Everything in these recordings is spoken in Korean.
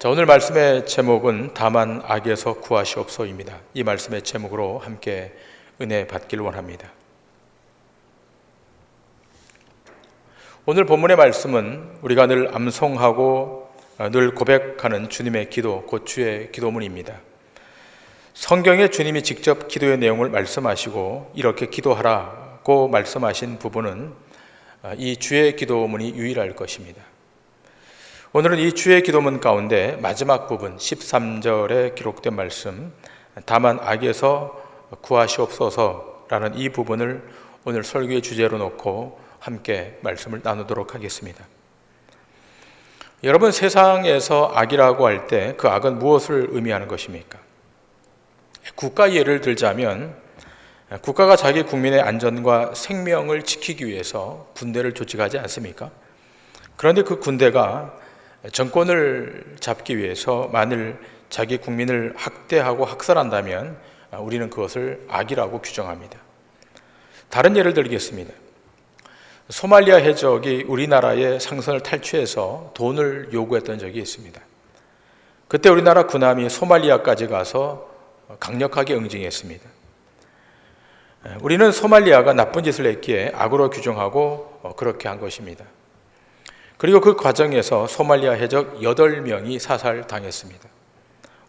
오늘 말씀의 제목은 다만 악에서 구하시옵소입니다. 이 말씀의 제목으로 함께 은혜 받길 원합니다. 오늘 본문의 말씀은 우리가 늘 암송하고 늘 고백하는 주님의 기도, 곧 주의 기도문입니다. 성경에 주님이 직접 기도의 내용을 말씀하시고 이렇게 기도하라고 말씀하신 부분은 이 주의 기도문이 유일할 것입니다. 오늘은 이 주의 기도문 가운데 마지막 부분 13절에 기록된 말씀, 다만 악에서 구하시옵소서라는 이 부분을 오늘 설교의 주제로 놓고 함께 말씀을 나누도록 하겠습니다. 여러분, 세상에서 악이라고 할 때 그 악은 무엇을 의미하는 것입니까? 국가 예를 들자면 국가가 자기 국민의 안전과 생명을 지키기 위해서 군대를 조직하지 않습니까? 그런데 그 군대가 정권을 잡기 위해서 만일 자기 국민을 학대하고 학살한다면 우리는 그것을 악이라고 규정합니다. 다른 예를 들겠습니다. 소말리아 해적이 우리나라의 상선을 탈취해서 돈을 요구했던 적이 있습니다. 그때 우리나라 군함이 소말리아까지 가서 강력하게 응징했습니다. 우리는 소말리아가 나쁜 짓을 했기에 악으로 규정하고 그렇게 한 것입니다. 그리고 그 과정에서 소말리아 해적 8명이 사살당했습니다.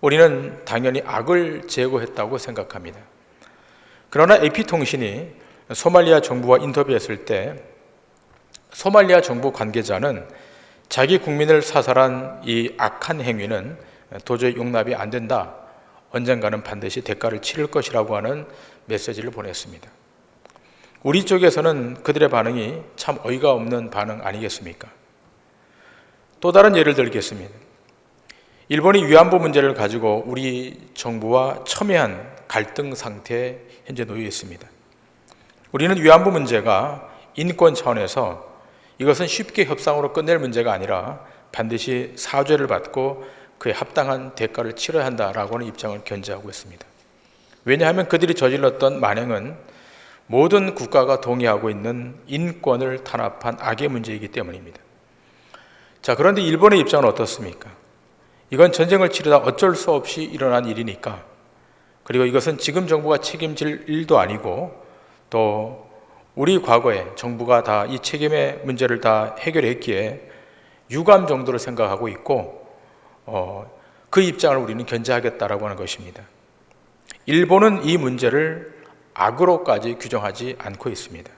우리는 당연히 악을 제거했다고 생각합니다. 그러나 AP통신이 소말리아 정부와 인터뷰했을 때 소말리아 정부 관계자는 자기 국민을 사살한 이 악한 행위는 도저히 용납이 안 된다. 언젠가는 반드시 대가를 치를 것이라고 하는 메시지를 보냈습니다. 우리 쪽에서는 그들의 반응이 참 어이가 없는 반응 아니겠습니까? 또 다른 예를 들겠습니다. 일본이 위안부 문제를 가지고 우리 정부와 첨예한 갈등 상태에 현재 놓여 있습니다. 우리는 위안부 문제가 인권 차원에서 이것은 쉽게 협상으로 끝낼 문제가 아니라 반드시 사죄를 받고 그에 합당한 대가를 치러야 한다라고 하는 입장을 견지하고 있습니다. 왜냐하면 그들이 저질렀던 만행은 모든 국가가 동의하고 있는 인권을 탄압한 악의 문제이기 때문입니다. 자, 그런데 일본의 입장은 어떻습니까? 이건 전쟁을 치르다 어쩔 수 없이 일어난 일이니까, 그리고 이것은 지금 정부가 책임질 일도 아니고 또 우리 과거에 정부가 다 이 책임의 문제를 다 해결했기에 유감 정도로 생각하고 있고 그 입장을 우리는 견제하겠다라고 하는 것입니다. 일본은 이 문제를 악으로까지 규정하지 않고 있습니다.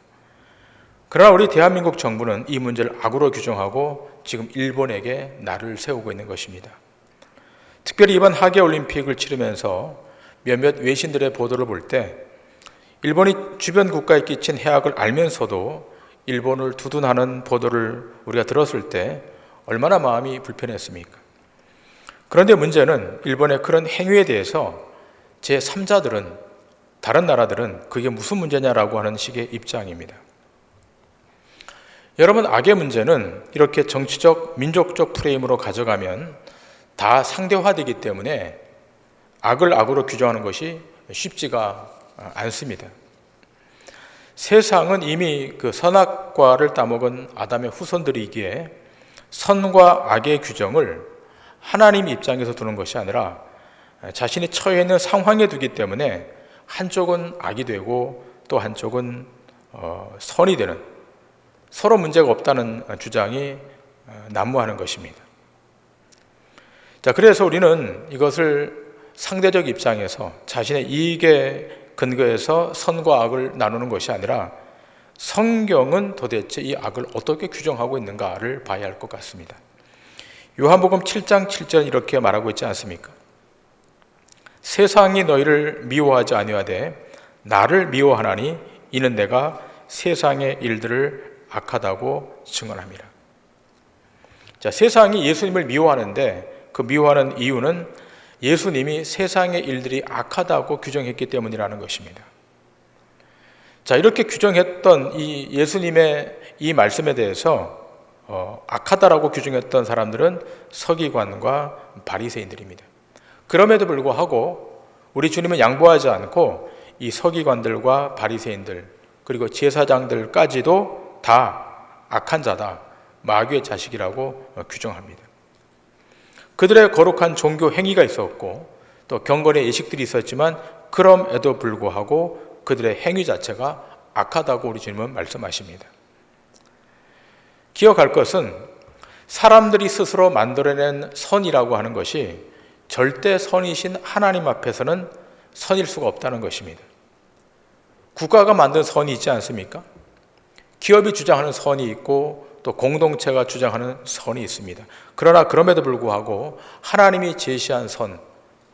그러나 우리 대한민국 정부는 이 문제를 악으로 규정하고 지금 일본에게 날을 세우고 있는 것입니다. 특별히 이번 하계올림픽을 치르면서 몇몇 외신들의 보도를 볼 때 일본이 주변 국가에 끼친 해악을 알면서도 일본을 두둔하는 보도를 우리가 들었을 때 얼마나 마음이 불편했습니까? 그런데 문제는 일본의 그런 행위에 대해서 제3자들은, 다른 나라들은 그게 무슨 문제냐라고 하는 식의 입장입니다. 여러분, 악의 문제는 이렇게 정치적, 민족적 프레임으로 가져가면 다 상대화되기 때문에 악을 악으로 규정하는 것이 쉽지가 않습니다. 세상은 이미 그 선악과를 따먹은 아담의 후손들이기에 선과 악의 규정을 하나님 입장에서 두는 것이 아니라 자신이 처해 있는 상황에 두기 때문에 한쪽은 악이 되고 또 한쪽은 선이 되는, 서로 문제가 없다는 주장이 난무하는 것입니다. 자, 그래서 우리는 이것을 상대적 입장에서 자신의 이익에 근거해서 선과 악을 나누는 것이 아니라 성경은 도대체 이 악을 어떻게 규정하고 있는가를 봐야 할 것 같습니다. 요한복음 7장 7절 이렇게 말하고 있지 않습니까? 세상이 너희를 미워하지 아니하되 나를 미워하나니 이는 내가 세상의 일들을 악하다고 증언함이라. 자, 세상이 예수님을 미워하는데 그 미워하는 이유는 예수님이 세상의 일들이 악하다고 규정했기 때문이라는 것입니다. 자, 이렇게 규정했던 이 예수님의 이 말씀에 대해서 악하다라고 규정했던 사람들은 서기관과 바리새인들입니다. 그럼에도 불구하고 우리 주님은 양보하지 않고 이 서기관들과 바리새인들 그리고 제사장들까지도 다 악한 자다, 마귀의 자식이라고 규정합니다. 그들의 거룩한 종교 행위가 있었고 또 경건의 예식들이 있었지만 그럼에도 불구하고 그들의 행위 자체가 악하다고 우리 주님은 말씀하십니다. 기억할 것은 사람들이 스스로 만들어낸 선이라고 하는 것이 절대 선이신 하나님 앞에서는 선일 수가 없다는 것입니다. 국가가 만든 선이 있지 않습니까? 기업이 주장하는 선이 있고 또 공동체가 주장하는 선이 있습니다. 그러나 그럼에도 불구하고 하나님이 제시한 선,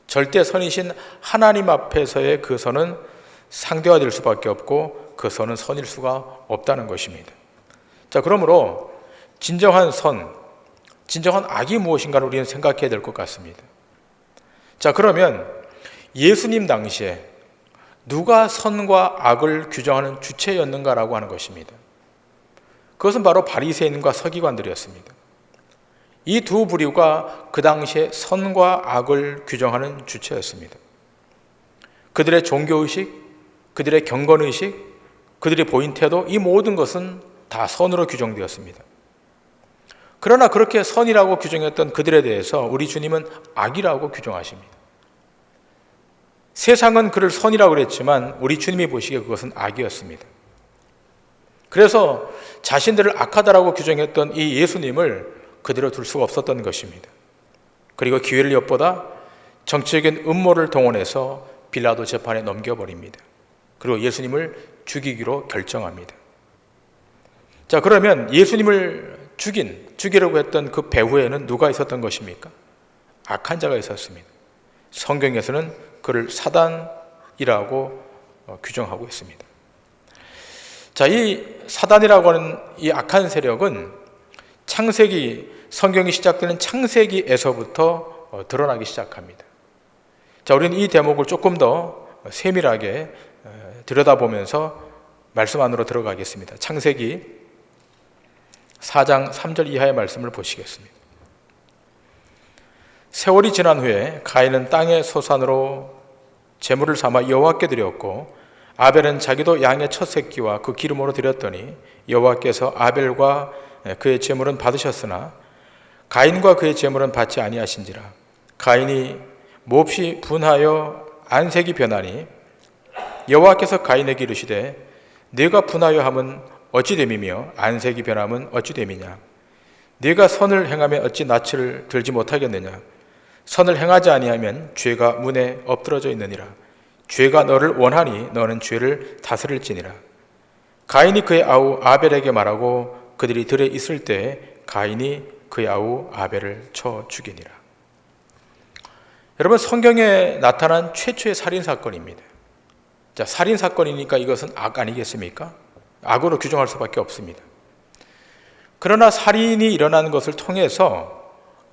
절대 선이신 하나님 앞에서의 그 선은 상대화될 수밖에 없고 그 선은 선일 수가 없다는 것입니다. 자, 그러므로 진정한 선, 진정한 악이 무엇인가를 우리는 생각해야 될 것 같습니다. 자, 그러면 예수님 당시에 누가 선과 악을 규정하는 주체였는가라고 하는 것입니다. 그것은 바로 바리새인과 서기관들이었습니다. 이 두 부류가 그 당시에 선과 악을 규정하는 주체였습니다. 그들의 종교의식, 그들의 경건의식, 그들이 보인 태도, 이 모든 것은 다 선으로 규정되었습니다. 그러나 그렇게 선이라고 규정했던 그들에 대해서 우리 주님은 악이라고 규정하십니다. 세상은 그를 선이라고 그랬지만 우리 주님이 보시기에 그것은 악이었습니다. 그래서 자신들을 악하다라고 규정했던 이 예수님을 그대로 둘 수가 없었던 것입니다. 그리고 기회를 엿보다 정치적인 음모를 동원해서 빌라도 재판에 넘겨버립니다. 그리고 예수님을 죽이기로 결정합니다. 자, 그러면 예수님을 죽이려고 했던 그 배후에는 누가 있었던 것입니까? 악한 자가 있었습니다. 성경에서는 그를 사단이라고 규정하고 있습니다. 자, 이 사단이라고 하는 이 악한 세력은 성경이 시작되는 창세기에서부터 드러나기 시작합니다. 자, 우리는 이 대목을 조금 더 세밀하게 들여다보면서 말씀 안으로 들어가겠습니다. 창세기 4장 3절 이하의 말씀을 보시겠습니다. 세월이 지난 후에 가인은 땅의 소산으로 제물을 삼아 여호와께 드렸고 아벨은 자기도 양의 첫 새끼와 그 기름으로 드렸더니 여호와께서 아벨과 그의 제물은 받으셨으나 가인과 그의 제물은 받지 아니하신지라. 가인이 몹시 분하여 안색이 변하니 여호와께서 가인에게 이르시되 네가 분하여 함은 어찌 됨이며 안색이 변함은 어찌 됨이냐. 네가 선을 행하면 어찌 낯을 들지 못하겠느냐. 선을 행하지 아니하면 죄가 문에 엎드러져 있느니라. 죄가 너를 원하니 너는 죄를 다스릴지니라. 가인이 그의 아우 아벨에게 말하고 그들이 들에 있을 때 가인이 그의 아우 아벨을 쳐 죽이니라. 여러분, 성경에 나타난 최초의 살인사건입니다. 자, 살인사건이니까 이것은 악 아니겠습니까? 악으로 규정할 수밖에 없습니다. 그러나 살인이 일어나는 것을 통해서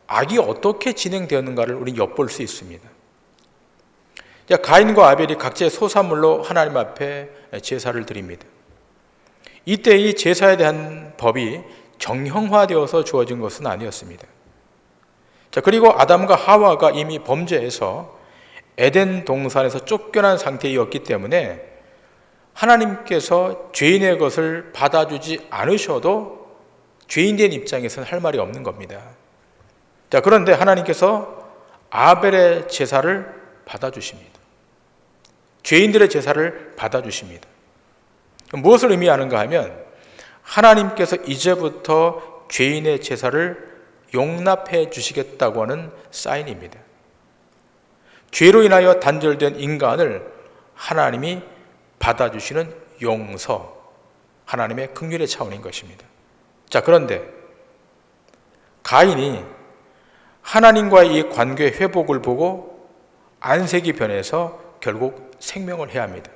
악이 어떻게 진행되었는가를 우리는 엿볼 수 있습니다. 자, 가인과 아벨이 각자의 소산물로 하나님 앞에 제사를 드립니다. 이때 이 제사에 대한 법이 정형화되어서 주어진 것은 아니었습니다. 자, 그리고 아담과 하와가 이미 범죄해서 에덴 동산에서 쫓겨난 상태였기 때문에 하나님께서 죄인의 것을 받아주지 않으셔도 죄인된 입장에서는 할 말이 없는 겁니다. 자, 그런데 하나님께서 아벨의 제사를 받아주십니다. 죄인들의 제사를 받아주십니다. 무엇을 의미하는가 하면 하나님께서 이제부터 죄인의 제사를 용납해 주시겠다고 하는 사인입니다. 죄로 인하여 단절된 인간을 하나님이 받아주시는 용서, 하나님의 긍휼의 차원인 것입니다. 자, 그런데 가인이 하나님과의 이 관계 회복을 보고 안색이 변해서 결국 생명을 해야 합니다.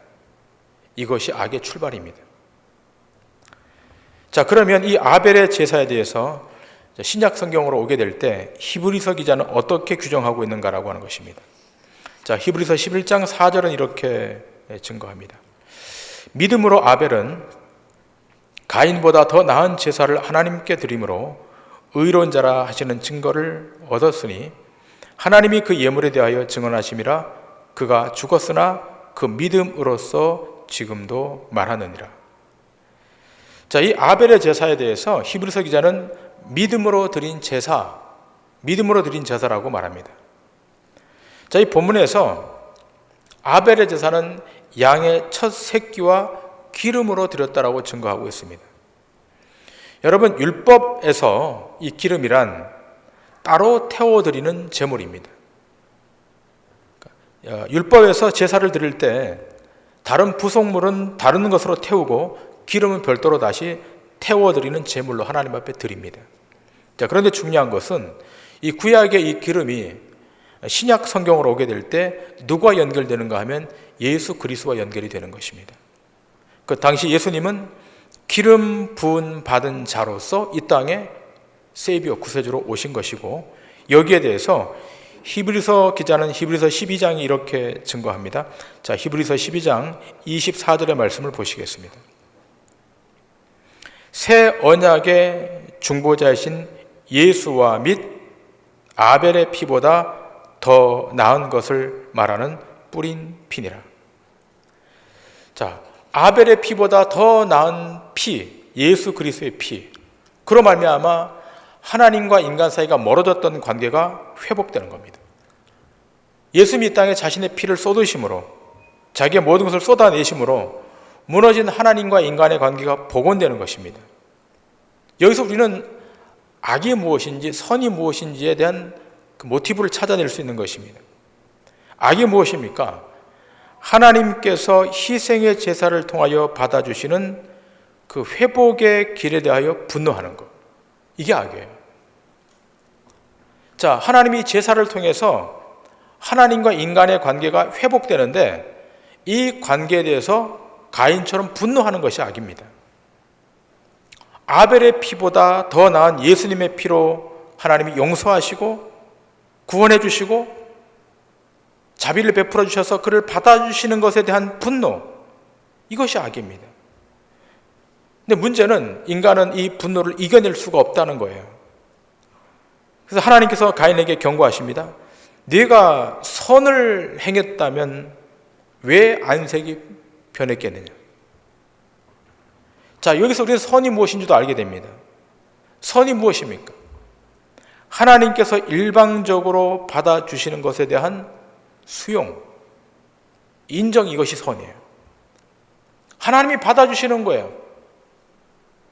이것이 악의 출발입니다. 자, 그러면 이 아벨의 제사에 대해서 신약 성경으로 오게 될 때 히브리서 기자는 어떻게 규정하고 있는가라고 하는 것입니다. 자, 히브리서 11장 4절은 이렇게 증거합니다. 믿음으로 아벨은 가인보다 더 나은 제사를 하나님께 드림으로 의로운 자라 하시는 증거를 얻었으니 하나님이 그 예물에 대하여 증언하심이라. 그가 죽었으나 그 믿음으로써 지금도 말하느니라. 자, 이 아벨의 제사에 대해서 히브리서 기자는 믿음으로 드린 제사, 믿음으로 드린 제사라고 말합니다. 자, 이 본문에서 아벨의 제사는 양의 첫 새끼와 기름으로 드렸다라고 증거하고 있습니다. 여러분, 율법에서 이 기름이란 따로 태워드리는 제물입니다. 율법에서 제사를 드릴 때 다른 부속물은 다른 것으로 태우고 기름은 별도로 다시 태워드리는 제물로 하나님 앞에 드립니다. 자, 그런데 중요한 것은 이 구약의 이 기름이 신약 성경으로 오게 될 때 누구와 연결되는가 하면 예수 그리스도와 연결이 되는 것입니다. 그 당시 예수님은 기름 부은 받은 자로서 이 땅에 세이비어 구세주로 오신 것이고, 여기에 대해서 히브리서 기자는 히브리서 12장이 이렇게 증거합니다. 자, 히브리서 12장 24절의 말씀을 보시겠습니다. 새 언약의 중보자이신 예수와 및 아벨의 피보다 더 나은 것을 말하는 뿌린 피니라. 자, 아벨의 피보다 더 나은 피, 예수 그리스도의 피. 그로 말미암아 하나님과 인간 사이가 멀어졌던 관계가 회복되는 겁니다. 예수님이 이 땅에 자신의 피를 쏟으심으로, 자기의 모든 것을 쏟아내심으로 무너진 하나님과 인간의 관계가 복원되는 것입니다. 여기서 우리는 악이 무엇인지 선이 무엇인지에 대한 그 모티브를 찾아낼 수 있는 것입니다. 악이 무엇입니까? 하나님께서 희생의 제사를 통하여 받아주시는 그 회복의 길에 대하여 분노하는 것, 이게 악이에요. 자, 하나님이 제사를 통해서 하나님과 인간의 관계가 회복되는데 이 관계에 대해서 가인처럼 분노하는 것이 악입니다. 아벨의 피보다 더 나은 예수님의 피로 하나님이 용서하시고 구원해 주시고 자비를 베풀어 주셔서 그를 받아주시는 것에 대한 분노, 이것이 악입니다. 근데 문제는 인간은 이 분노를 이겨낼 수가 없다는 거예요. 그래서 하나님께서 가인에게 경고하십니다. 네가 선을 행했다면 왜 안색이 변했겠느냐. 자, 여기서 우리는 선이 무엇인지도 알게 됩니다. 선이 무엇입니까? 하나님께서 일방적으로 받아주시는 것에 대한 수용, 인정, 이것이 선이에요. 하나님이 받아주시는 거예요.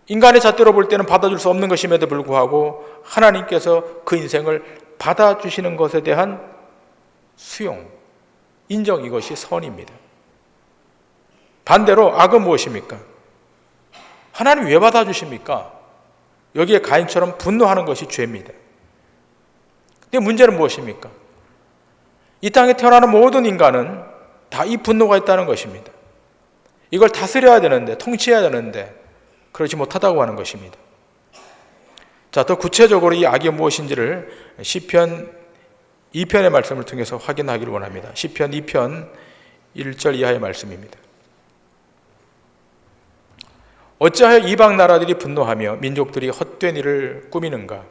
인간의 잣대로 볼 때는 받아줄 수 없는 것임에도 불구하고 하나님께서 그 인생을 받아주시는 것에 대한 수용, 인정, 이것이 선입니다. 반대로 악은 무엇입니까? 하나님 왜 받아주십니까? 여기에 가인처럼 분노하는 것이 죄입니다. 근데 문제는 무엇입니까? 이 땅에 태어나는 모든 인간은 다 이 분노가 있다는 것입니다. 이걸 다스려야 되는데, 통치해야 되는데 그렇지 못하다고 하는 것입니다. 자, 더 구체적으로 이 악이 무엇인지를 시편 2편의 말씀을 통해서 확인하기를 원합니다. 시편 2편 1절 이하의 말씀입니다. 어찌하여 이방 나라들이 분노하며 민족들이 헛된 일을 꾸미는가?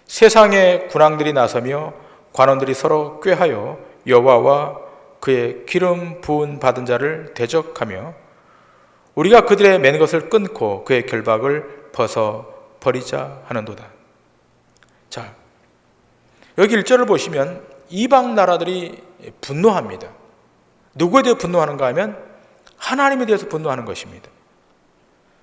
세상의 군왕들이 나서며 관원들이 서로 꾀하여 여호와와 그의 기름 부은 받은 자를 대적하며 우리가 그들의 맨 것을 끊고 그의 결박을 벗어 버리자 하는도다. 자, 여기 1절을 보시면 이방 나라들이 분노합니다. 누구에 대해 분노하는가 하면 하나님에 대해서 분노하는 것입니다.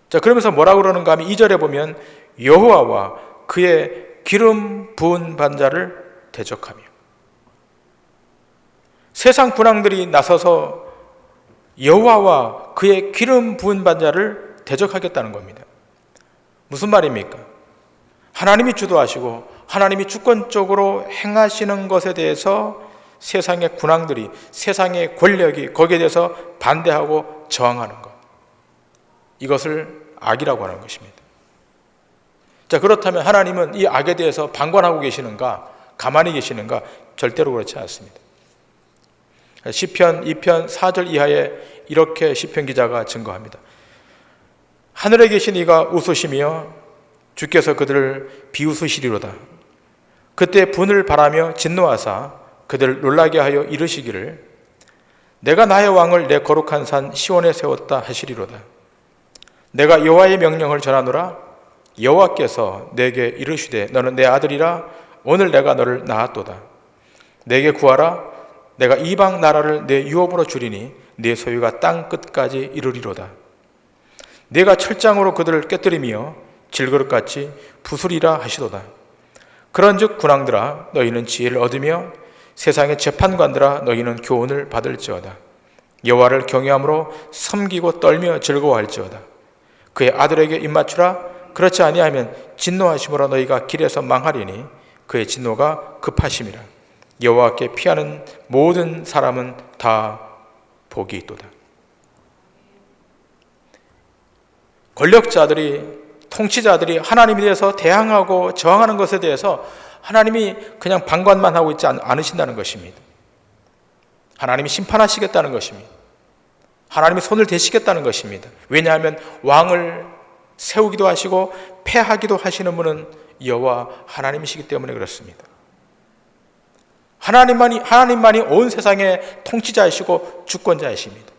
자, 그러면서 뭐라고 그러는가 하면 2절에 보면 여호와와 그의 기름 부은 받은 자를 대적하며, 세상 군왕들이 나서서 여호와와 그의 기름 부은 받은 자를 대적하겠다는 겁니다. 무슨 말입니까? 하나님이 주도하시고 하나님이 주권적으로 행하시는 것에 대해서 세상의 군왕들이, 세상의 권력이 거기에 대해서 반대하고 저항하는 것, 이것을 악이라고 하는 것입니다. 자, 그렇다면 하나님은 이 악에 대해서 방관하고 계시는가, 가만히 계시는가? 절대로 그렇지 않습니다. 시편 2편 4절 이하에 이렇게 시편 기자가 증거합니다. 하늘에 계신 이가 웃으시며 주께서 그들을 비웃으시리로다. 그때 분을 바라며 진노하사 그들을 놀라게 하여 이르시기를 내가 나의 왕을 내 거룩한 산 시온에 세웠다 하시리로다. 내가 여호와의 명령을 전하노라. 여호와께서 내게 이르시되 너는 내 아들이라 오늘 내가 너를 낳았도다. 내게 구하라. 내가 이방 나라를 내 유업으로 주리니 내 소유가 땅 끝까지 이르리로다. 내가 철장으로 그들을 깨뜨리며 질그릇같이 부수리라 하시도다. 그런즉 군왕들아 너희는 지혜를 얻으며 세상의 재판관들아 너희는 교훈을 받을지어다. 여호와를 경외함으로 섬기고 떨며 즐거워할지어다. 그의 아들에게 입맞추라. 그렇지 아니하면 진노하심으로 너희가 길에서 망하리니 그의 진노가 급하심이라. 여호와께 피하는 모든 사람은 다 복이 있도다. 권력자들이, 통치자들이 하나님에 대해서 대항하고 저항하는 것에 대해서 하나님이 그냥 방관만 하고 있지 않으신다는 것입니다. 하나님이 심판하시겠다는 것입니다. 하나님이 손을 대시겠다는 것입니다. 왜냐하면 왕을 세우기도 하시고 패하기도 하시는 분은 여호와 하나님이시기 때문에 그렇습니다. 하나님만이 온 세상의 통치자이시고 주권자이십니다.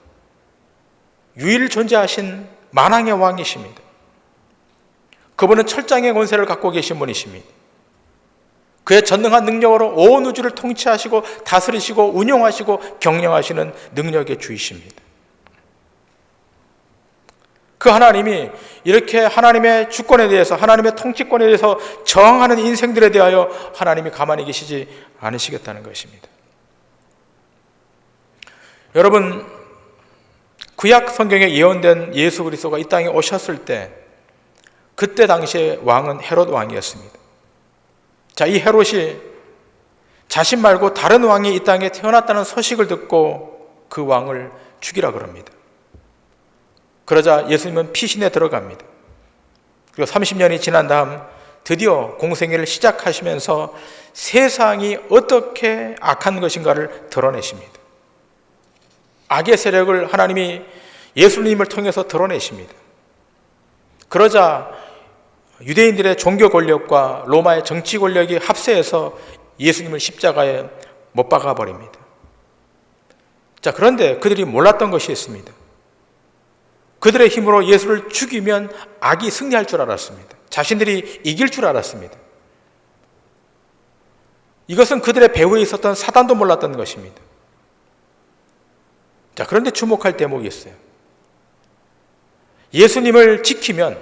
유일 존재하신 만왕의 왕이십니다. 그분은 철장의 권세를 갖고 계신 분이십니다. 그의 전능한 능력으로 온 우주를 통치하시고 다스리시고 운용하시고 경영하시는 능력의 주이십니다. 그 하나님이 이렇게 하나님의 주권에 대해서, 하나님의 통치권에 대해서 저항하는 인생들에 대하여 하나님이 가만히 계시지 않으시겠다는 것입니다. 여러분, 구약 성경에 예언된 예수 그리스도가 이 땅에 오셨을 때 그때 당시에 왕은 헤롯 왕이었습니다. 자, 이 헤롯이 자신 말고 다른 왕이 이 땅에 태어났다는 소식을 듣고 그 왕을 죽이라 그럽니다. 그러자 예수님은 피신에 들어갑니다. 그리고 30년이 지난 다음 드디어 공생애를 시작하시면서 세상이 어떻게 악한 것인가를 드러내십니다. 악의 세력을 하나님이 예수님을 통해서 드러내십니다. 그러자 유대인들의 종교 권력과 로마의 정치 권력이 합세해서 예수님을 십자가에 못 박아 버립니다. 자, 그런데 그들이 몰랐던 것이 있습니다. 그들의 힘으로 예수를 죽이면 악이 승리할 줄 알았습니다. 자신들이 이길 줄 알았습니다. 이것은 그들의 배후에 있었던 사단도 몰랐던 것입니다. 자, 그런데 주목할 대목이 있어요. 예수님을 지키면,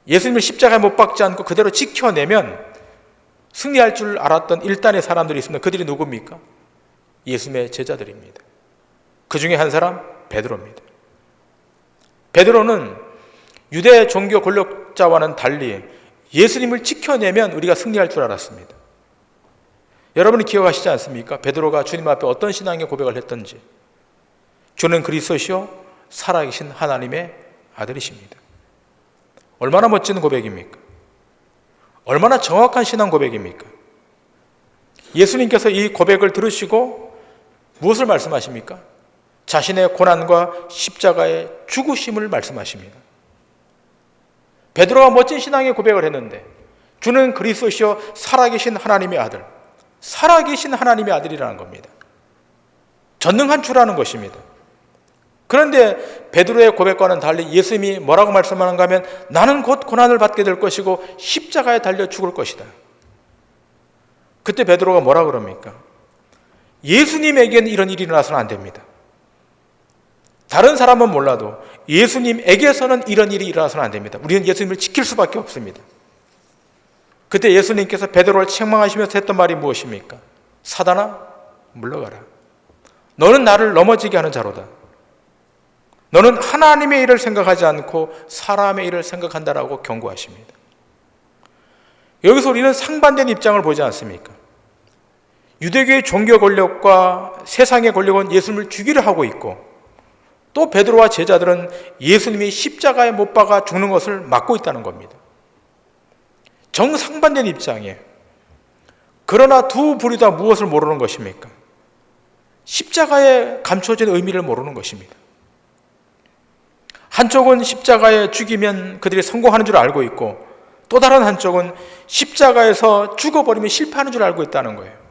예수님을 십자가에 못 박지 않고 그대로 지켜내면 승리할 줄 알았던 일단의 사람들이 있습니다. 그들이 누굽니까? 예수님의 제자들입니다. 그 중에 한 사람, 베드로입니다. 베드로는 유대 종교 권력자와는 달리 예수님을 지켜내면 우리가 승리할 줄 알았습니다. 여러분이 기억하시지 않습니까? 베드로가 주님 앞에 어떤 신앙의 고백을 했던지. 주는 그리스도시요 살아계신 하나님의 아들이십니다. 얼마나 멋진 고백입니까? 얼마나 정확한 신앙 고백입니까? 예수님께서 이 고백을 들으시고 무엇을 말씀하십니까? 자신의 고난과 십자가의 죽으심을 말씀하십니다. 베드로가 멋진 신앙의 고백을 했는데 주는 그리스도시요 살아계신 하나님의 아들, 살아계신 하나님의 아들이라는 겁니다. 전능한 주라는 것입니다. 그런데 베드로의 고백과는 달리 예수님이 뭐라고 말씀하는가 하면 나는 곧 고난을 받게 될 것이고 십자가에 달려 죽을 것이다. 그때 베드로가 뭐라 그럽니까? 예수님에게는 이런 일이 일어나서는 안 됩니다. 다른 사람은 몰라도 예수님에게서는 이런 일이 일어나서는 안 됩니다. 우리는 예수님을 지킬 수밖에 없습니다. 그때 예수님께서 베드로를 책망하시면서 했던 말이 무엇입니까? 사단아, 물러가라. 너는 나를 넘어지게 하는 자로다. 너는 하나님의 일을 생각하지 않고 사람의 일을 생각한다라고 경고하십니다. 여기서 우리는 상반된 입장을 보지 않습니까? 유대교의 종교 권력과 세상의 권력은 예수님을 죽이려 하고 있고 또 베드로와 제자들은 예수님이 십자가에 못 박아 죽는 것을 막고 있다는 겁니다. 정상반된 입장이에요. 그러나 두 부류 다 무엇을 모르는 것입니까? 십자가에 감춰진 의미를 모르는 것입니다. 한쪽은 십자가에 죽이면 그들이 성공하는 줄 알고 있고 또 다른 한쪽은 십자가에서 죽어버리면 실패하는 줄 알고 있다는 거예요.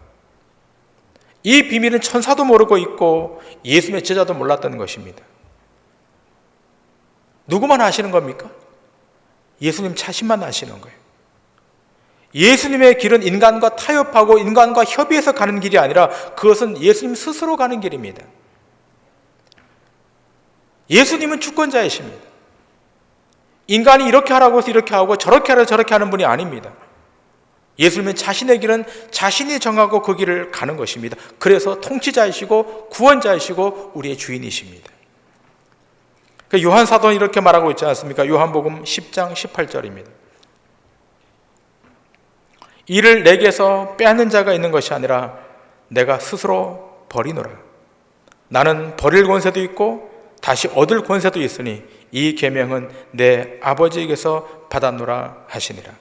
이 비밀은 천사도 모르고 있고 예수님의 제자도 몰랐던 것입니다. 누구만 아시는 겁니까? 예수님 자신만 아시는 거예요. 예수님의 길은 인간과 타협하고 인간과 협의해서 가는 길이 아니라 그것은 예수님 스스로 가는 길입니다. 예수님은 주권자이십니다. 인간이 이렇게 하라고 해서 이렇게 하고 저렇게 하라고 저렇게 하는 분이 아닙니다. 예수님은 자신의 길은 자신이 정하고 그 길을 가는 것입니다. 그래서 통치자이시고 구원자이시고 우리의 주인이십니다. 요한 사도는 이렇게 말하고 있지 않습니까? 요한복음 10장 18절입니다. 이를 내게서 빼앗는 자가 있는 것이 아니라 내가 스스로 버리노라. 나는 버릴 권세도 있고 다시 얻을 권세도 있으니 이 계명은 내 아버지에게서 받았노라 하시니라.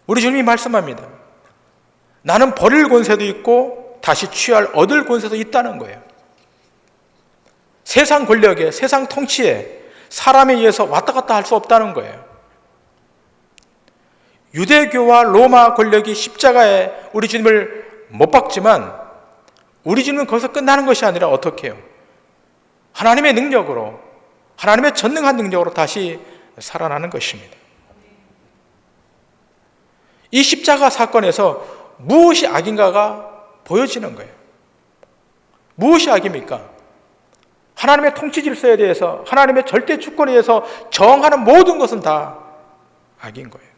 우리 주님이 말씀합니다. 나는 버릴 권세도 있고 다시 취할 얻을 권세도 있다는 거예요. 세상 권력에, 세상 통치에 사람에 의해서 왔다 갔다 할 수 없다는 거예요. 유대교와 로마 권력이 십자가에 우리 주님을 못 박지만 우리 주님은 거기서 끝나는 것이 아니라 어떻게 해요? 하나님의 능력으로, 하나님의 전능한 능력으로 다시 살아나는 것입니다. 이 십자가 사건에서 무엇이 악인가가 보여지는 거예요. 무엇이 악입니까? 하나님의 통치 질서에 대해서, 하나님의 절대 주권에 대해서 정하는 모든 것은 다 악인 거예요.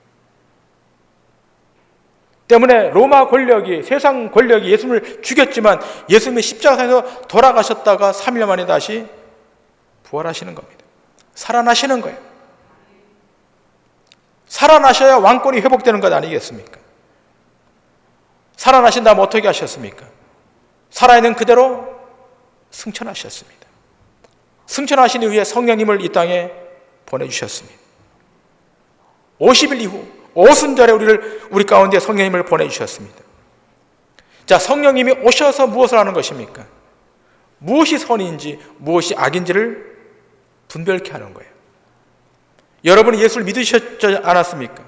때문에 로마 권력이, 세상 권력이 예수님을 죽였지만 예수님이 십자가에서 돌아가셨다가 3일 만에 다시 부활하시는 겁니다. 살아나시는 거예요. 살아나셔야 왕권이 회복되는 것 아니겠습니까? 살아나신 다음 어떻게 하셨습니까? 살아있는 그대로 승천하셨습니다. 승천하신 이후에 성령님을 이 땅에 보내주셨습니다. 50일 이후 오순절에 우리 가운데 성령님을 보내주셨습니다. 자, 성령님이 오셔서 무엇을 하는 것입니까? 무엇이 선인지 무엇이 악인지를 분별케 하는 거예요. 여러분이 예수를 믿으셨지 않았습니까?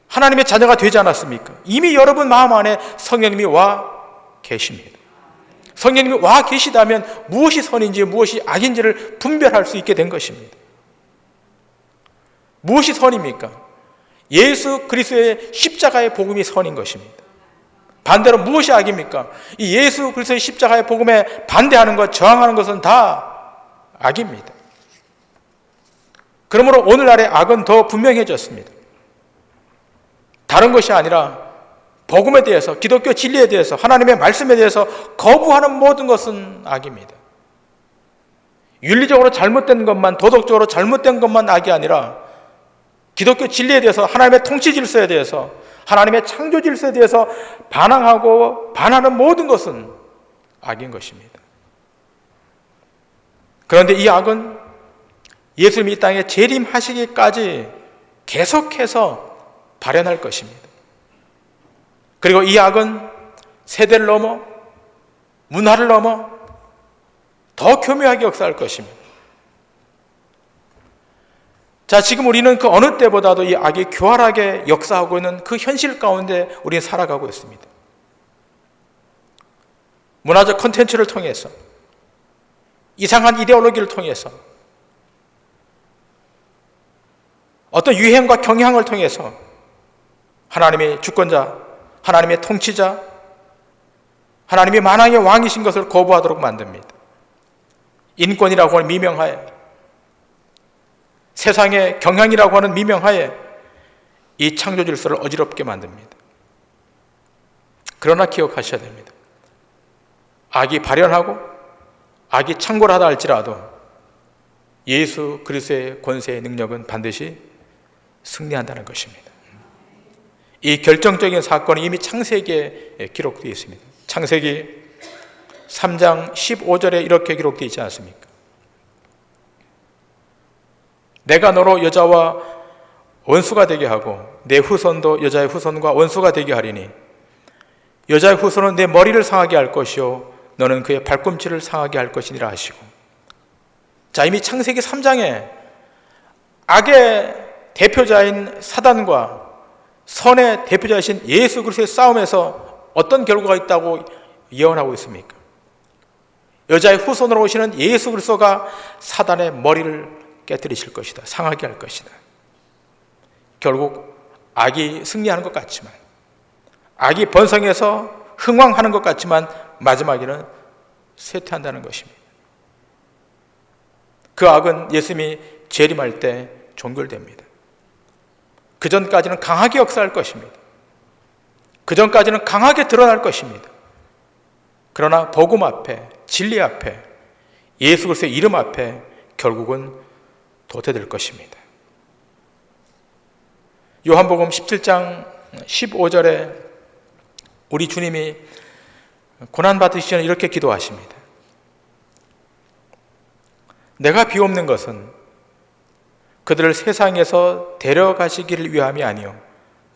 하나님의 자녀가 되지 않았습니까? 이미 여러분 마음 안에 성령님이 와 계십니다. 성령님이 와 계시다면 무엇이 선인지 무엇이 악인지를 분별할 수 있게 된 것입니다. 무엇이 선입니까? 예수 그리스도의 십자가의 복음이 선인 것입니다. 반대로 무엇이 악입니까? 이 예수 그리스도의 십자가의 복음에 반대하는 것, 저항하는 것은 다 악입니다. 그러므로 오늘날의 악은 더 분명해졌습니다. 다른 것이 아니라 복음에 대해서, 기독교 진리에 대해서, 하나님의 말씀에 대해서 거부하는 모든 것은 악입니다. 윤리적으로 잘못된 것만, 도덕적으로 잘못된 것만 악이 아니라 기독교 진리에 대해서, 하나님의 통치 질서에 대해서, 하나님의 창조 질서에 대해서 반항하고 반하는 모든 것은 악인 것입니다. 그런데 이 악은 예수님이 이 땅에 재림하시기까지 계속해서 발현할 것입니다. 그리고 이 악은 세대를 넘어, 문화를 넘어 더 교묘하게 역사할 것입니다. 자, 지금 우리는 그 어느 때보다도 이 악이 교활하게 역사하고 있는 그 현실 가운데 우리는 살아가고 있습니다. 문화적 콘텐츠를 통해서, 이상한 이데올로기를 통해서, 어떤 유행과 경향을 통해서 하나님의 주권자, 하나님의 통치자, 하나님이 만왕의 왕이신 것을 거부하도록 만듭니다. 인권이라고 하는 미명하에, 세상의 경향이라고 하는 미명하에 이 창조 질서를 어지럽게 만듭니다. 그러나 기억하셔야 됩니다. 악이 발현하고 악이 창궐하다 할지라도 예수 그리스도의 권세의 능력은 반드시 승리한다는 것입니다. 이 결정적인 사건은 이미 창세기에 기록되어 있습니다. 창세기 3장 15절에 이렇게 기록되어 있지 않습니까? 내가 너로 여자와 원수가 되게 하고 내 후손도 여자의 후손과 원수가 되게 하리니 여자의 후손은 내 머리를 상하게 할 것이요 너는 그의 발꿈치를 상하게 할 것이니라 하시고, 자, 이미 창세기 3장에 악의 대표자인 사단과 선의 대표자이신 예수 그리스도의 싸움에서 어떤 결과가 있다고 예언하고 있습니까? 여자의 후손으로 오시는 예수 그리스도가 사단의 머리를 깨뜨리실 것이다, 상하게 할 것이다. 결국 악이 승리하는 것 같지만, 악이 번성해서 흥왕하는 것 같지만 마지막에는 쇠퇴한다는 것입니다. 그 악은 예수님이 재림할 때 종결됩니다. 그 전까지는 강하게 역사할 것입니다. 그 전까지는 강하게 드러날 것입니다. 그러나 복음 앞에, 진리 앞에, 예수 그리스도의 이름 앞에 결국은 도태될 것입니다. 요한복음 17장 15절에 우리 주님이 고난받으시기 전에 이렇게 기도하십니다. 내가 비옵는 것은 그들을 세상에서 데려가시기를 위함이 아니요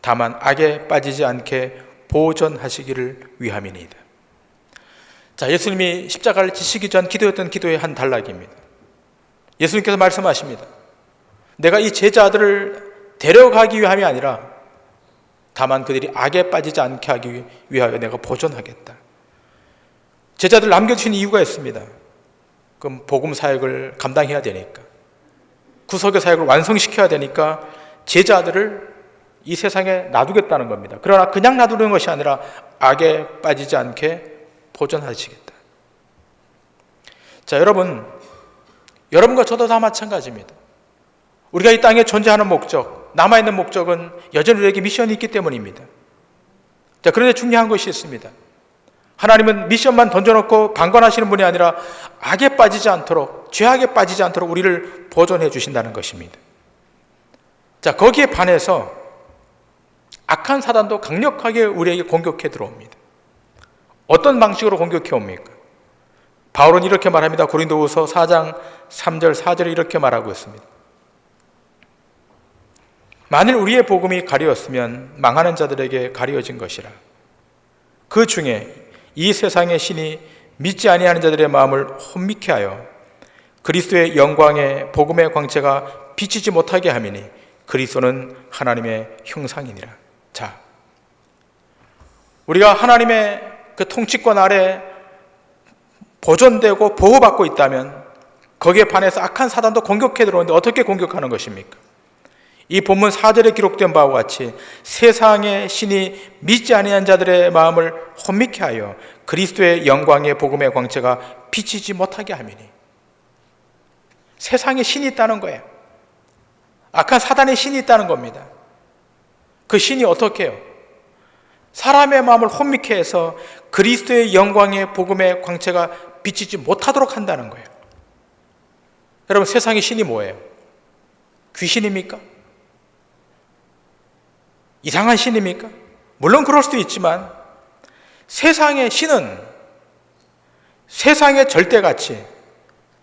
다만 악에 빠지지 않게 보존하시기를 위함이니이다. 자, 예수님이 십자가를 지시기 전 기도했던 기도의 한 단락입니다. 예수님께서 말씀하십니다. 내가 이 제자들을 데려가기 위함이 아니라 다만 그들이 악에 빠지지 않게 하기 위하여 내가 보존하겠다. 제자들 남겨주신 이유가 있습니다. 그럼 복음 사역을 감당해야 되니까, 구속의 사역을 완성시켜야 되니까 제자들을 이 세상에 놔두겠다는 겁니다. 그러나 그냥 놔두는 것이 아니라 악에 빠지지 않게 보존하시겠다. 자, 여러분과 저도 다 마찬가지입니다. 우리가 이 땅에 존재하는 목적, 남아있는 목적은 여전히 우리에게 미션이 있기 때문입니다. 자, 그런데 중요한 것이 있습니다. 하나님은 미션만 던져놓고 방관하시는 분이 아니라 악에 빠지지 않도록, 죄악에 빠지지 않도록 우리를 보존해 주신다는 것입니다. 자, 거기에 반해서 악한 사단도 강력하게 우리에게 공격해 들어옵니다. 어떤 방식으로 공격해 옵니까? 바울은 이렇게 말합니다. 고린도후서 4장 3절 4절에 이렇게 말하고 있습니다. 만일 우리의 복음이 가려웠으면 망하는 자들에게 가려진 것이라. 그 중에 이 세상의 신이 믿지 아니하는 자들의 마음을 혼미케 하여 그리스도의 영광의 복음의 광채가 비치지 못하게 함이니 그리스도는 하나님의 형상이니라. 자, 우리가 하나님의 그 통치권 아래 보존되고 보호받고 있다면 거기에 반해서 악한 사단도 공격해 들어오는데 어떻게 공격하는 것입니까? 이 본문 4절에 기록된 바와 같이 세상의 신이 믿지 아니한 자들의 마음을 혼미케 하여 그리스도의 영광의 복음의 광채가 비치지 못하게 함이니, 세상에 신이 있다는 거예요. 악한 사단의 신이 있다는 겁니다. 그 신이 어떻게 해요? 사람의 마음을 혼미케 해서 그리스도의 영광의 복음의 광채가 비치지 못하도록 한다는 거예요. 여러분, 세상의 신이 뭐예요? 귀신입니까? 이상한 신입니까? 물론 그럴 수도 있지만 세상의 신은 세상의 절대가치,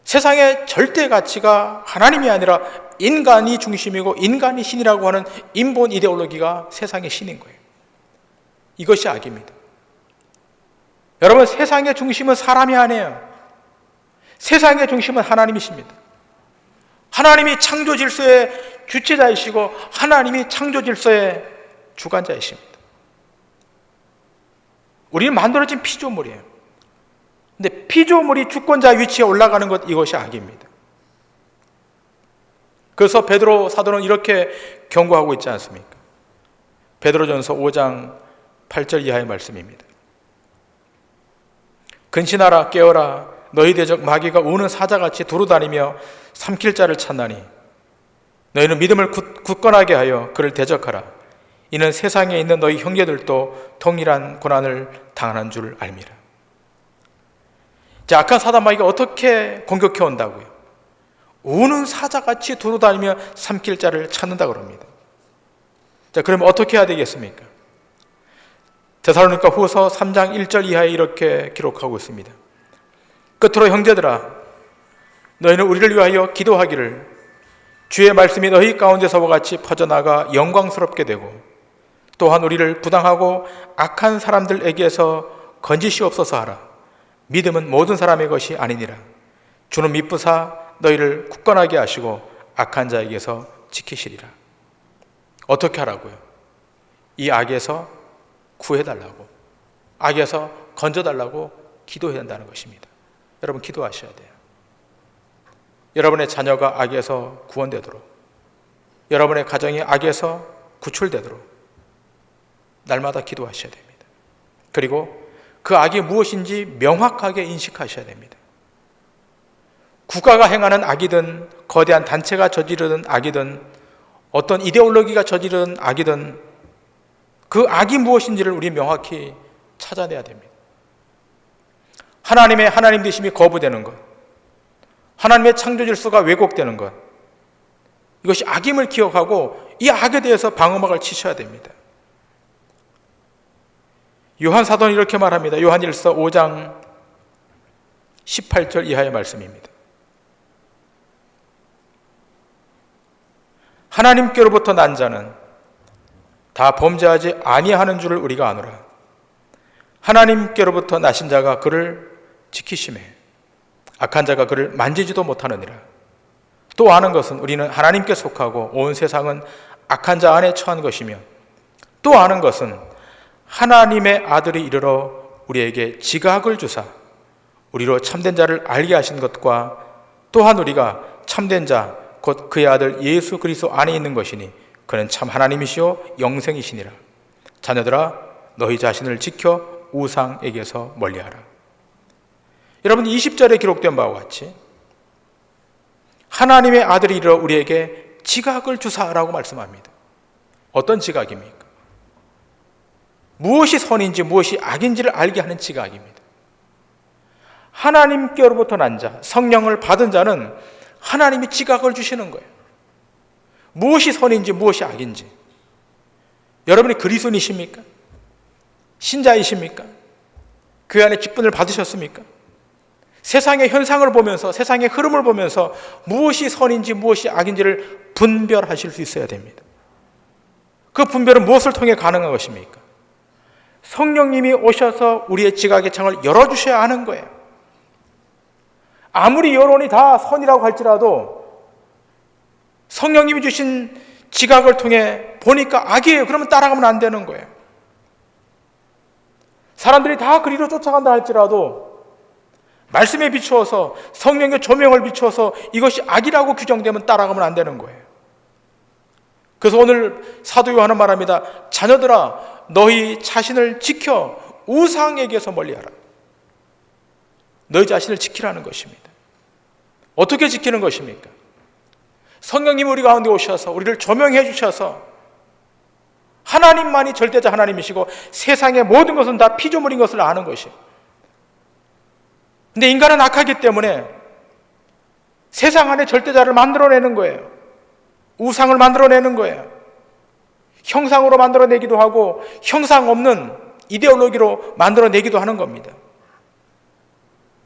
세상의 절대가치가 하나님이 아니라 인간이 중심이고 인간이 신이라고 하는 인본 이데올로기가 세상의 신인 거예요. 이것이 악입니다. 여러분, 세상의 중심은 사람이 아니에요. 세상의 중심은 하나님이십니다. 하나님이 창조 질서의 주체자이시고 하나님이 창조 질서의 주관자이십니다. 우리는 만들어진 피조물이에요. 근데 피조물이 주권자 위치에 올라가는 것, 이것이 악입니다. 그래서 베드로 사도는 이렇게 경고하고 있지 않습니까? 베드로전서 5장 8절 이하의 말씀입니다. 근신하라, 깨어라. 너희 대적 마귀가 우는 사자같이 두루다니며 삼킬 자를 찾나니 너희는 믿음을 굳건하게 하여 그를 대적하라. 이는 세상에 있는 너희 형제들도 동일한 고난을 당하는 줄 알미라. 자, 악한 사단 마귀가 어떻게 공격해 온다고요? 우는 사자같이 두루다니며 삼킬 자를 찾는다 그럽니다. 자, 그러면 어떻게 해야 되겠습니까? 데살로니가 후서 3장 1절 이하에 이렇게 기록하고 있습니다. 끝으로 형제들아, 너희는 우리를 위하여 기도하기를, 주의 말씀이 너희 가운데서와 같이 퍼져나가 영광스럽게 되고 또한 우리를 부당하고 악한 사람들에게서 건지시옵소서 하라. 믿음은 모든 사람의 것이 아니니라. 주는 미쁘사 너희를 굳건하게 하시고 악한 자에게서 지키시리라. 어떻게 하라고요? 이 악에서 구해달라고, 악에서 건져달라고 기도해야 한다는 것입니다. 여러분, 기도하셔야 돼요. 여러분의 자녀가 악에서 구원되도록, 여러분의 가정이 악에서 구출되도록 날마다 기도하셔야 됩니다. 그리고 그 악이 무엇인지 명확하게 인식하셔야 됩니다. 국가가 행하는 악이든 거대한 단체가 저지르는 악이든 어떤 이데올로기가 저지르는 악이든 그 악이 무엇인지를 우리 명확히 찾아내야 됩니다. 하나님의 하나님 되심이 거부되는 것, 하나님의 창조 질서가 왜곡되는 것, 이것이 악임을 기억하고 이 악에 대해서 방어막을 치셔야 됩니다. 요한 사도는 이렇게 말합니다. 요한일서 5장 18절 이하의 말씀입니다. 하나님께로부터 난 자는 다 범죄하지 아니하는 줄을 우리가 아노라. 하나님께로부터 나신 자가 그를 지키심에 악한 자가 그를 만지지도 못하느니라. 또 아는 것은 우리는 하나님께 속하고 온 세상은 악한 자 안에 처한 것이며, 또 아는 것은 하나님의 아들이 이르러 우리에게 지각을 주사 우리로 참된 자를 알게 하신 것과 또한 우리가 참된 자 곧 그의 아들 예수 그리스도 안에 있는 것이니 그는 참 하나님이시요 영생이시니라. 자녀들아, 너희 자신을 지켜 우상에게서 멀리하라. 여러분, 20절에 기록된 바와 같이 하나님의 아들이 이르러 우리에게 지각을 주사라고 말씀합니다. 어떤 지각입니까? 무엇이 선인지 무엇이 악인지를 알게 하는 지각입니다. 하나님께로부터 난 자, 성령을 받은 자는 하나님이 지각을 주시는 거예요. 무엇이 선인지 무엇이 악인지. 여러분이 그리스도인이십니까? 신자이십니까? 교회 안에 직분을 받으셨습니까? 세상의 현상을 보면서, 세상의 흐름을 보면서 무엇이 선인지 무엇이 악인지를 분별하실 수 있어야 됩니다. 그 분별은 무엇을 통해 가능한 것입니까? 성령님이 오셔서 우리의 지각의 창을 열어주셔야 하는 거예요. 아무리 여론이 다 선이라고 할지라도 성령님이 주신 지각을 통해 보니까 악이에요. 그러면 따라가면 안 되는 거예요. 사람들이 다 그리로 쫓아간다 할지라도 말씀에 비추어서, 성령의 조명을 비추어서 이것이 악이라고 규정되면 따라가면 안 되는 거예요. 그래서 오늘 사도 요한은 말합니다. 자녀들아, 너희 자신을 지켜 우상에게서 멀리하라. 너희 자신을 지키라는 것입니다. 어떻게 지키는 것입니까? 성령님이 우리 가운데 오셔서 우리를 조명해 주셔서 하나님만이 절대자 하나님이시고 세상의 모든 것은 다 피조물인 것을 아는 것이에요. 근데 인간은 악하기 때문에 세상 안에 절대자를 만들어내는 거예요. 우상을 만들어내는 거예요. 형상으로 만들어내기도 하고 형상 없는 이데올로기로 만들어내기도 하는 겁니다.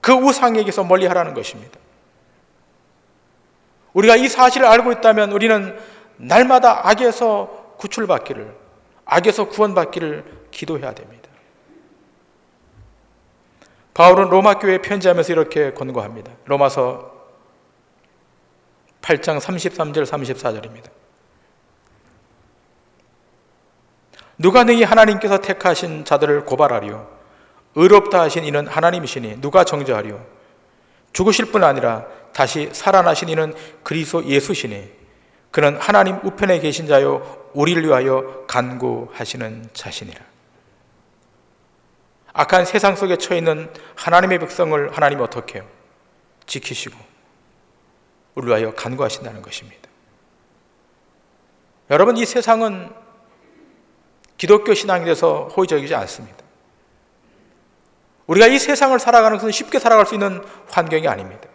그 우상에게서 멀리하라는 것입니다. 우리가 이 사실을 알고 있다면 우리는 날마다 악에서 구출받기를, 악에서 구원받기를 기도해야 됩니다. 바울은 로마 교회에 편지하면서 이렇게 권고합니다. 로마서 8장 33절 34절입니다. 누가 능히 하나님께서 택하신 자들을 고발하리요? 의롭다 하신 이는 하나님이시니 누가 정죄하리요? 죽으실 뿐 아니라 다시 살아나신 이는 그리스도 예수시니 그는 하나님 우편에 계신 자요 우리를 위하여 간구하시는 자시니라. 악한 세상 속에 처해 있는 하나님의 백성을 하나님이 어떻게 해요? 지키시고 우리를 위하여 간구하신다는 것입니다. 여러분, 이 세상은 기독교 신앙에 대해서 호의적이지 않습니다. 우리가 이 세상을 살아가는 것은 쉽게 살아갈 수 있는 환경이 아닙니다.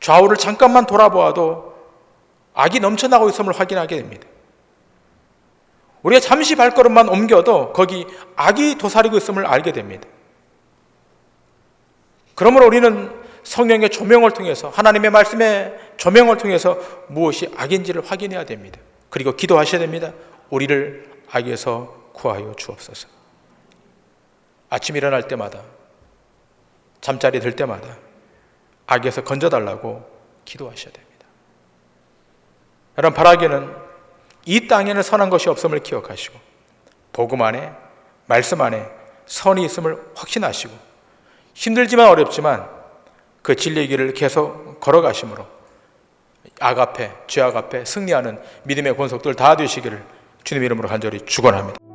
좌우를 잠깐만 돌아보아도 악이 넘쳐나고 있음을 확인하게 됩니다. 우리가 잠시 발걸음만 옮겨도 거기 악이 도사리고 있음을 알게 됩니다. 그러므로 우리는 성령의 조명을 통해서, 하나님의 말씀의 조명을 통해서 무엇이 악인지를 확인해야 됩니다. 그리고 기도하셔야 됩니다. 우리를 악에서 구하여 주옵소서. 아침 일어날 때마다, 잠자리 들 때마다 악에서 건져달라고 기도하셔야 됩니다. 여러분, 바라기는 이 땅에는 선한 것이 없음을 기억하시고 복음 안에, 말씀 안에 선이 있음을 확신하시고 힘들지만 어렵지만 그 진리의 길을 계속 걸어가심으로 악 앞에, 죄악 앞에 승리하는 믿음의 권속들 다 되시기를 주님의 이름으로 간절히 축원합니다.